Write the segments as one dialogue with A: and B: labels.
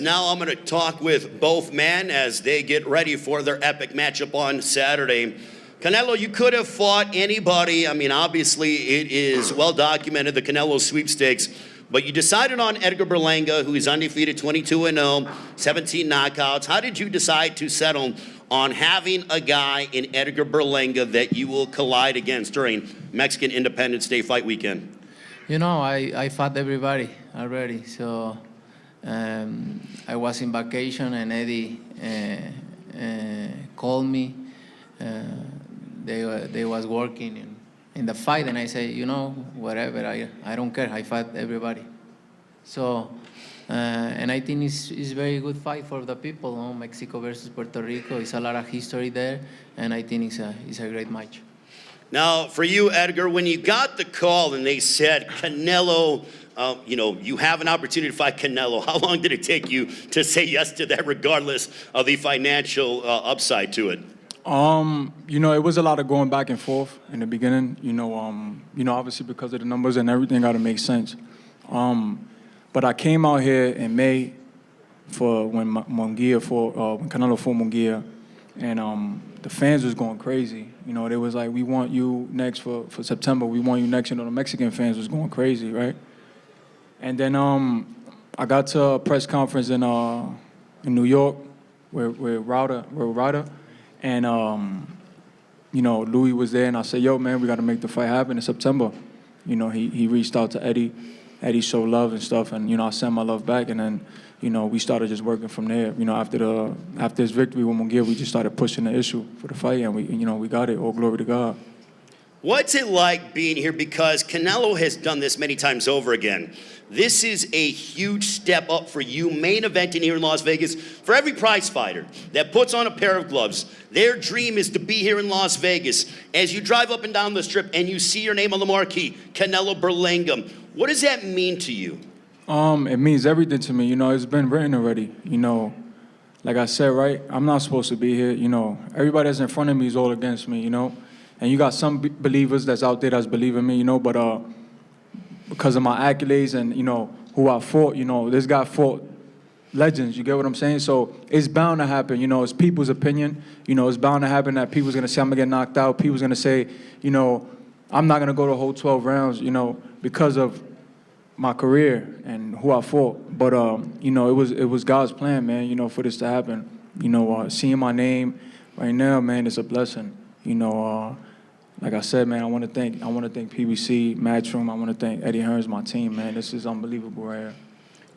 A: Now I'm going to talk with both men as they get ready for their epic matchup on Saturday. Canelo, you could have fought anybody. I mean, obviously it is well documented, the Canelo sweepstakes, but you decided on Edgar Berlanga, who is undefeated, 22-0, 17 knockouts. How did you decide to settle on having a guy in Edgar Berlanga that you will collide against during Mexican Independence Day fight weekend?
B: You know, I fought everybody already, so I was in vacation and Eddie called me. They was working in the fight, and I say, you know, whatever, I don't care. I fight everybody. So, and I think it's very good fight for the people. No? Mexico versus Puerto Rico. It's a lot of history there, and I think it's a great match.
A: Now, for you, Edgar, when you got the call and they said, Canelo, you know, you have an opportunity to fight Canelo, how long did it take you to say yes to that, regardless of the financial upside to it?
C: You know, it was a lot of going back and forth in the beginning. You know, obviously because of the numbers and everything, got to make sense. But I came out here in May for when Munguia when Canelo fought Munguia, and the fans was going crazy. You know, they was like, we want you next for September. We want you next. You know, the Mexican fans was going crazy, right? And then I got to a press conference in New York where Ryder, and you know, Louis was there, and I said, yo, man, we got to make the fight happen in September. You know, he reached out to Eddie. Eddie showed love and stuff, and, you know, I sent my love back, and then, you know, we started just working from there. You know, after his victory with Munguia, we just started pushing the issue for the fight, and we got it. All glory to God.
A: What's it like being here? Because Canelo has done this many times over again. This is a huge step up for you, main eventing here in Las Vegas. For every prize fighter that puts on a pair of gloves, their dream is to be here in Las Vegas. As you drive up and down the strip and you see your name on the marquee, Canelo Berlanga, what does that mean to you?
C: It means everything to me. You know, it's been written already. You know, like I said, right, I'm not supposed to be here. You know, everybody that's in front of me is all against me, you know. And you got some believers that's out there that's believing me, you know, but because of my accolades and, you know, who I fought, you know, this guy fought legends, you get what I'm saying? So it's bound to happen, you know, it's people's opinion. You know, it's bound to happen that people's going to say I'm going to get knocked out. People's going to say, you know, I'm not going to go the whole 12 rounds, you know, because of my career and who I fought. But, you know, it was God's plan, man, you know, for this to happen. You know, seeing my name right now, man, it's a blessing. You know, like I said, man, I want to thank PBC, Matchroom. I want to thank Eddie Hearns, my team, man. This is unbelievable right here.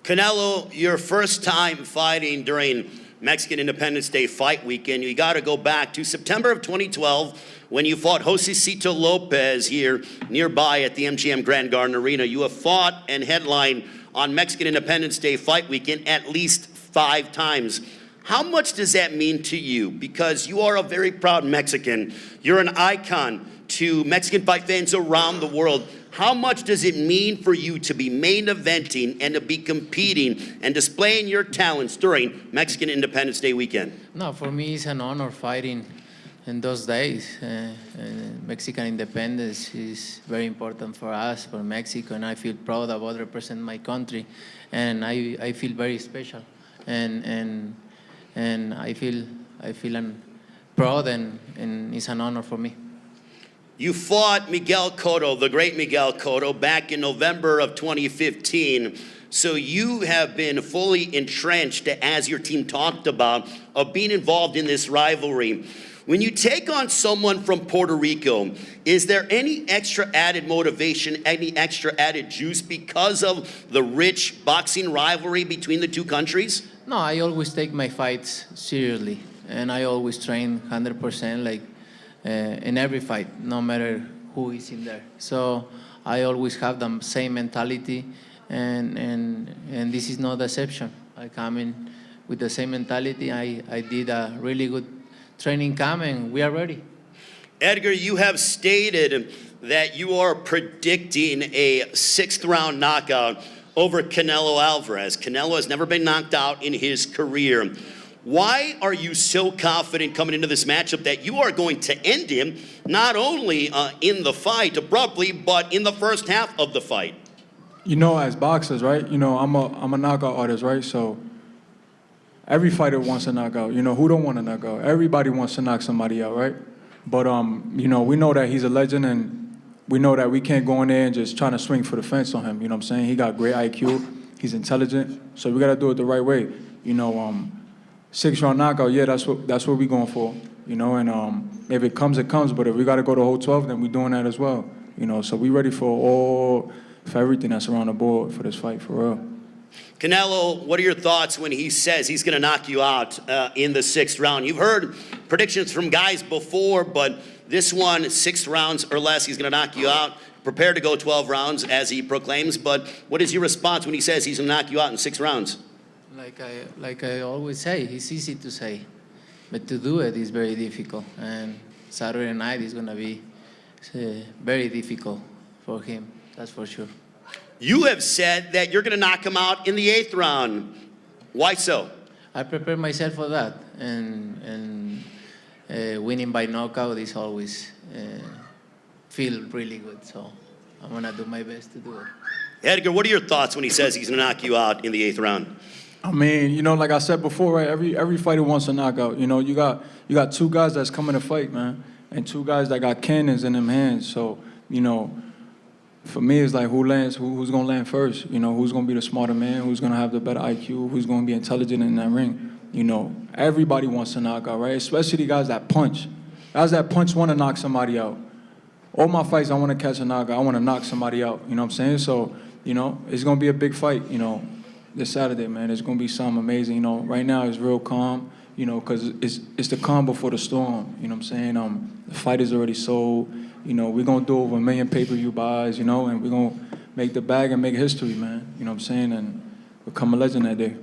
A: Canelo, your first time fighting during Mexican Independence Day fight weekend, you got to go back to September of 2012 when you fought Josecito Lopez here nearby at the MGM Grand Garden Arena. You have fought and headlined on Mexican Independence Day fight weekend at least 5 times. How much does that mean to you? Because you are a very proud Mexican. You're an icon to Mexican fight fans around the world. How much does it mean for you to be main eventing and to be competing and displaying your talents during Mexican Independence Day weekend?
B: No, for me it's an honor fighting in those days. Mexican independence is very important for us, for Mexico, and I feel proud about representing my country, and I feel very special, and I feel proud, and it's an honor for me.
A: You fought Miguel Cotto, the great Miguel Cotto, back in November of 2015. So you have been fully entrenched, as your team talked about, of being involved in this rivalry. When you take on someone from Puerto Rico, is there any extra added motivation, any extra added juice because of the rich boxing rivalry between the two countries?
B: No, I always take my fights seriously, and I always train 100%, like in every fight, no matter who is in there. So I always have the same mentality, and this is no deception. I come in with the same mentality. I did a really good training camp, and we are ready.
A: Edgar, you have stated that you are predicting a 6th round knockout over Canelo Alvarez. Canelo has never been knocked out in his career. Why are you so confident coming into this matchup that you are going to end him not only in the fight abruptly, but in the first half of the fight?
C: You know, as boxers, right? You know, I'm a knockout artist, right? So every fighter wants to knock out. You know, who don't want to knock out? Everybody wants to knock somebody out, right? But, you know, we know that he's a legend, and we know that we can't go in there and just trying to swing for the fence on him. You know what I'm saying? He got great IQ. He's intelligent. So we got to do it the right way. You know, 6-round knockout, yeah, that's what we going for. You know, and if it comes, it comes. But if we got to go the whole 12, then we doing that as well. You know, so we ready for everything that's around the board for this fight, for real.
A: Canelo, what are your thoughts when he says he's going to knock you out in the 6th round? You've heard predictions from guys before, but this one, 6 rounds or less, he's going to knock you out. Prepare to go 12 rounds, as he proclaims. But what is your response when he says he's going to knock you out in 6 rounds?
B: Like I always say, it's easy to say, but to do it is very difficult. And Saturday night is going to be very difficult for him, that's for sure.
A: You have said that you're going to knock him out in the 8th round. Why so?
B: I prepare myself for that, and winning by knockout is always feel really good. So I'm going to do my best to do it.
A: Edgar, what are your thoughts when he says he's going to knock you out in the 8th round?
C: I mean, you know, like I said before, right? Every fighter wants a knockout. You know, you got 2 guys that's coming to fight, man, and 2 guys that got cannons in them hands. So, you know, for me, it's like who's gonna land first? You know, who's gonna be the smarter man? Who's gonna have the better IQ? Who's gonna be intelligent in that ring? You know, everybody wants to knock out, right? Especially the guys that punch. Guys that punch want to knock somebody out. All my fights, I want to catch a knockout. I want to knock somebody out. You know what I'm saying? So, you know, it's gonna be a big fight. You know, this Saturday, man. It's gonna be something amazing. You know, right now it's real calm. You know, because it's the calm before the storm. You know what I'm saying? The fight is already sold. You know, we're going to do over 1 million pay-per-view buys, you know, and we're going to make the bag and make history, man. You know what I'm saying? And become a legend that day.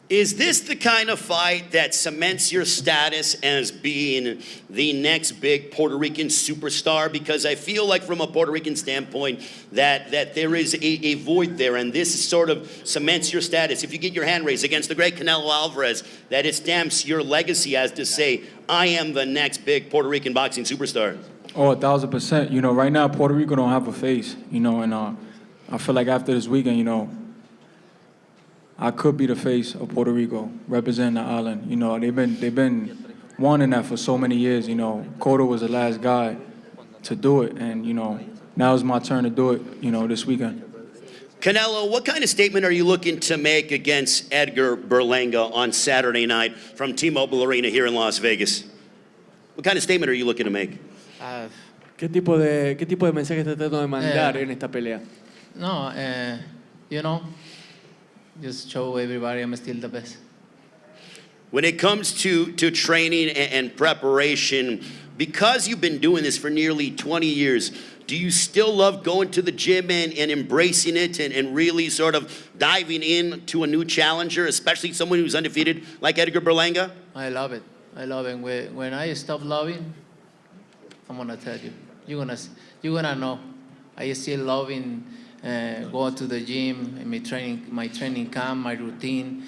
A: Is this the kind of fight that cements your status as being the next big Puerto Rican superstar? Because I feel like from a Puerto Rican standpoint that there is a void there, and this sort of cements your status. If you get your hand raised against the great Canelo Alvarez, that it stamps your legacy as to say, I am the next big Puerto Rican boxing superstar.
C: Oh, 1,000%. You know, right now, Puerto Rico don't have a face, you know, and I feel like after this weekend, you know, I could be the face of Puerto Rico, representing the island. You know, they've been wanting that for so many years, you know. Cotto was the last guy to do it, and, you know, now it's my turn to do it, you know, this weekend.
A: Canelo, what kind of statement are you looking to make against Edgar Berlanga on Saturday night from T-Mobile Arena here in Las Vegas? What kind of statement are you looking to make?
D: ¿Qué tipo de mensaje está tratando de mandar en esta pelea?
B: No, you know, just show everybody I'm still the best.
A: When it comes to training and preparation, because you've been doing this for nearly 20 years, do you still love going to the gym and embracing it and really sort of diving into a new challenger, especially someone who's undefeated like Edgar Berlanga?
B: I love it. I love it. When I stop loving, I'm gonna tell you. You're gonna know. I still loving going to the gym and my training camp, my routine,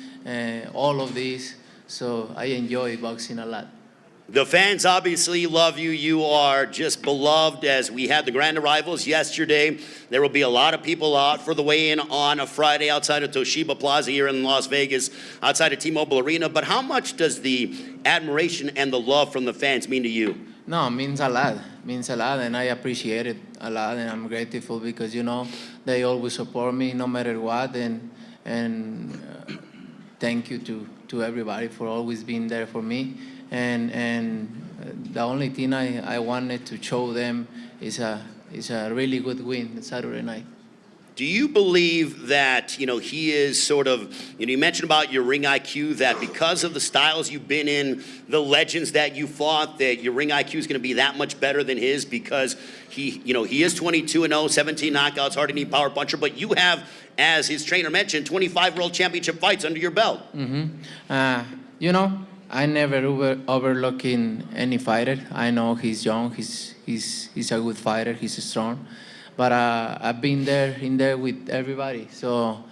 B: all of this. So I enjoy boxing a lot.
A: The fans obviously love you. You are just beloved. As we had the grand arrivals yesterday, there will be a lot of people out for the weigh-in on a Friday outside of Toshiba Plaza here in Las Vegas, outside of T-Mobile Arena. But how much does the admiration and the love from the fans mean to you?
B: No, it means a lot. It means a lot, and I appreciate it a lot, and I'm grateful because, you know, they always support me no matter what, and thank you to everybody for always being there for me. And the only thing I wanted to show them is a really good win Saturday night.
A: Do you believe that, you know, he is sort of, you know, you mentioned about your ring IQ, that because of the styles you've been in, the legends that you fought, that your ring IQ is going to be that much better than his because he is 22-0, 17 knockouts, hard to knee power puncher, but you have, as his trainer mentioned, 25 world championship fights under your belt.
B: You know, I never overlooking any fighter. I know he's young, he's a good fighter, he's strong. But I've been in there with everybody. So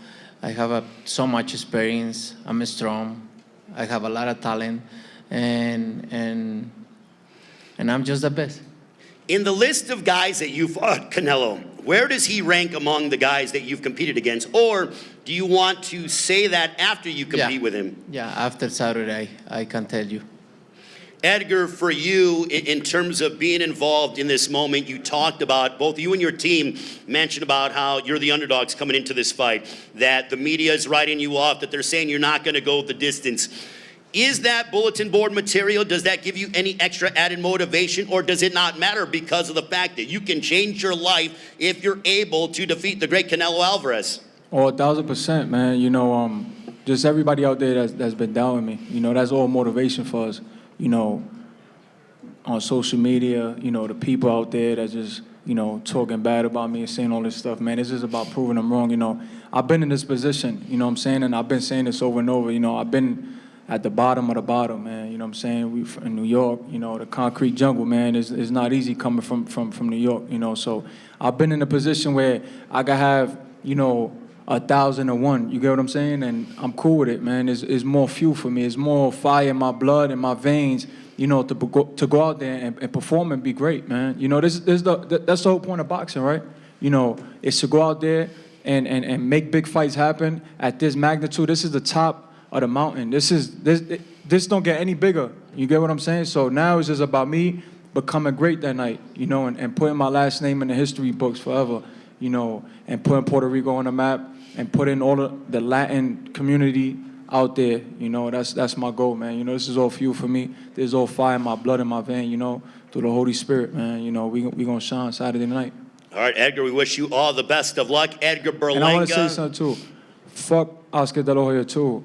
B: I have so much experience. I'm strong. I have a lot of talent, and I'm just the best.
A: In the list of guys that you fought, Canelo, Where does he rank among the guys that you've competed against? Or do you want to say that after you compete with him?
B: Yeah, after Saturday, I can tell you.
A: Edgar, for you, in terms of being involved in this moment, you talked about, both you and your team mentioned about how you're the underdogs coming into this fight, that the media is writing you off, that they're saying you're not going to go the distance. Is that bulletin board material, does that give you any extra added motivation, or does it not matter because of the fact that you can change your life if you're able to defeat the great Canelo Alvarez?
C: Oh, 1,000%, man. You know, just everybody out there that's been doubting me, you know, that's all motivation for us. You know, on social media, you know, the people out there that just, you know, talking bad about me and saying all this stuff, man, it's just about proving them wrong, you know. I've been in this position, you know what I'm saying, and I've been saying this over and over, you know, I've been at the bottom of the bottom, man, you know what I'm saying. We in New York, you know, the concrete jungle, man, is not easy coming from New York, you know. So I've been in a position where I could have, you know, 1,001, you get what I'm saying? And I'm cool with it, man. It's more fuel for me. It's more fire in my blood and my veins, you know, to go out there and perform and be great, man. You know, that's the whole point of boxing, right? You know, it's to go out there and make big fights happen at this magnitude. This is the top of the mountain. This don't get any bigger. You get what I'm saying? So now it's just about me becoming great that night, you know, and putting my last name in the history books forever, you know, and putting Puerto Rico on the map and putting all of the Latin community out there, you know, that's my goal, man. You know, this is all fuel for me. There's all fire in my blood and my vein, you know, through the Holy Spirit, man. You know, we gonna shine Saturday night.
A: All right, Edgar, we wish you all the best of luck. Edgar Berlanga.
C: And I want to say something, too. Fuck Oscar De La Hoya, too.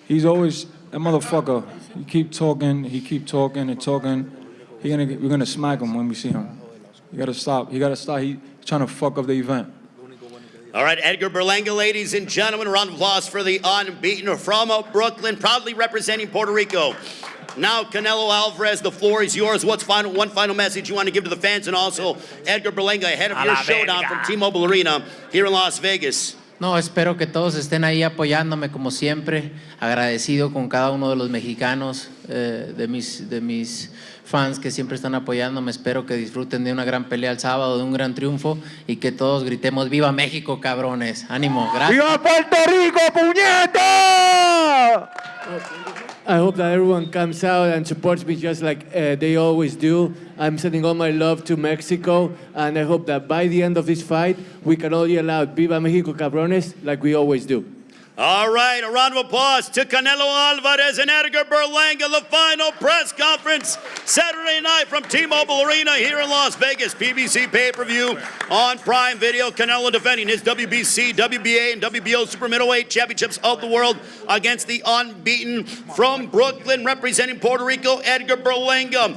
C: He's always, that motherfucker, he keep talking and talking. We're gonna smack him when we see him. You gotta stop. He's trying to fuck up the event.
A: All right, Edgar Berlanga, ladies and gentlemen, a round of applause for the unbeaten from Brooklyn, proudly representing Puerto Rico. Now, Canelo Alvarez, the floor is yours. What's one final message you want to give to the fans, and also Edgar Berlanga ahead of your showdown from T-Mobile Arena here in Las Vegas?
B: No, espero que todos estén ahí apoyándome como siempre. Agradecido con cada uno de los mexicanos, de mis fans que siempre están apoyándome. Espero que disfruten de una gran pelea el sábado, de un gran triunfo y que todos gritemos ¡Viva México, cabrones! ¡Ánimo! Gracias.
C: ¡Viva Puerto Rico, puñeta!
D: I hope that everyone comes out and supports me just like they always do. I'm sending all my love to Mexico, and I hope that by the end of this fight, we can all yell out Viva Mexico, cabrones, like we always do.
A: All right, a round of applause to Canelo Alvarez and Edgar Berlanga, the final press conference Saturday night from T-Mobile Arena here in Las Vegas. PBC pay-per-view on Prime Video. Canelo defending his WBC, WBA, and WBO super middleweight championships of the world against the unbeaten from Brooklyn, representing Puerto Rico, Edgar Berlanga.